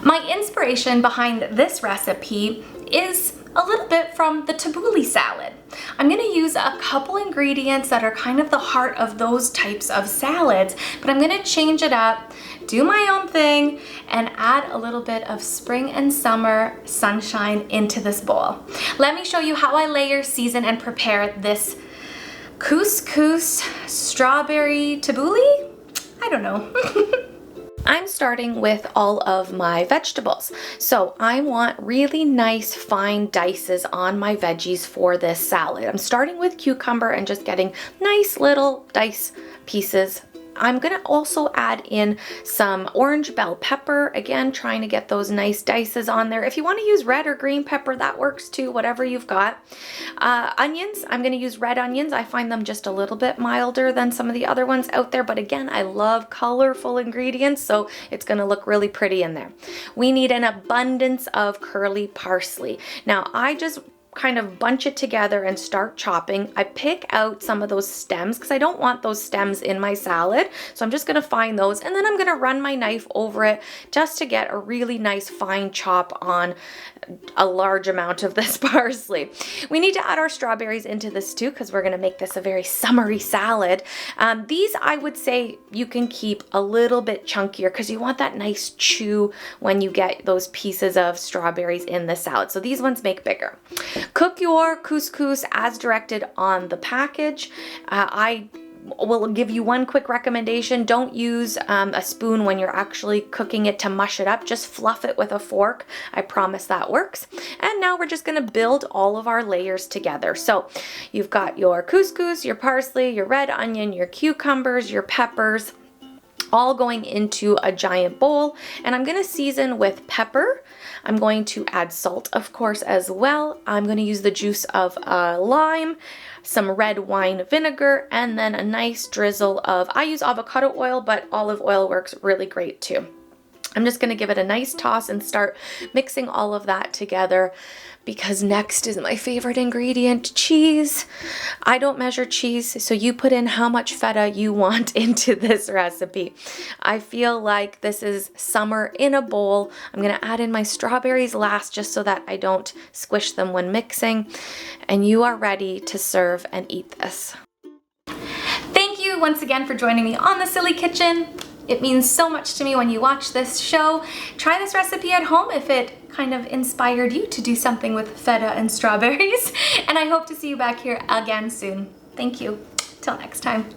My inspiration behind this recipe is a little bit from the tabbouleh salad. I'm gonna use a couple ingredients that are kind of the heart of those types of salads, but I'm gonna change it up, do my own thing, and add a little bit of spring and summer sunshine into this bowl. Let me show you how I layer, season, and prepare this couscous strawberry tabbouleh? I don't know. I'm starting with all of my vegetables. So I want really nice fine dices on my veggies for this salad. I'm starting with cucumber and just getting nice little dice pieces. I'm gonna also add in some orange bell pepper, again trying to get those nice dices on there. If you want to use red or green pepper, that works too, whatever you've got. Onions, I'm gonna use red onions. I find them just a little bit milder than some of the other ones out there, but again, I love colorful ingredients, so it's gonna look really pretty in there. We need an abundance of curly parsley. Now, I just kind of bunch it together and start chopping. I pick out some of those stems because I don't want those stems in my salad. So I'm just gonna find those, and then I'm gonna run my knife over it just to get a really nice fine chop on a large amount of this parsley. We need to add our strawberries into this too because we're gonna make this a very summery salad. These I would say you can keep a little bit chunkier because you want that nice chew when you get those pieces of strawberries in the salad. So these ones make bigger. Cook your couscous as directed on the package. I will give you one quick recommendation. Don't use a spoon when you're actually cooking it to mush it up. Just fluff it with a fork. I promise that works. And now we're just gonna build all of our layers together. So you've got your couscous, your parsley, your red onion, your cucumbers, your peppers, all going into a giant bowl, and I'm gonna season with pepper. I'm going to add salt, of course, as well. I'm gonna use the juice of a lime, some red wine vinegar, and then a nice drizzle of, I use avocado oil, but olive oil works really great too. I'm just gonna give it a nice toss and start mixing all of that together because next is my favorite ingredient, cheese. I don't measure cheese, so you put in how much feta you want into this recipe. I feel like this is summer in a bowl. I'm gonna add in my strawberries last just so that I don't squish them when mixing, and you are ready to serve and eat this. Thank you once again for joining me on The Silly Kitchen. It means so much to me when you watch this show. Try this recipe at home if it kind of inspired you to do something with feta and strawberries. And I hope to see you back here again soon. Thank you. Till next time.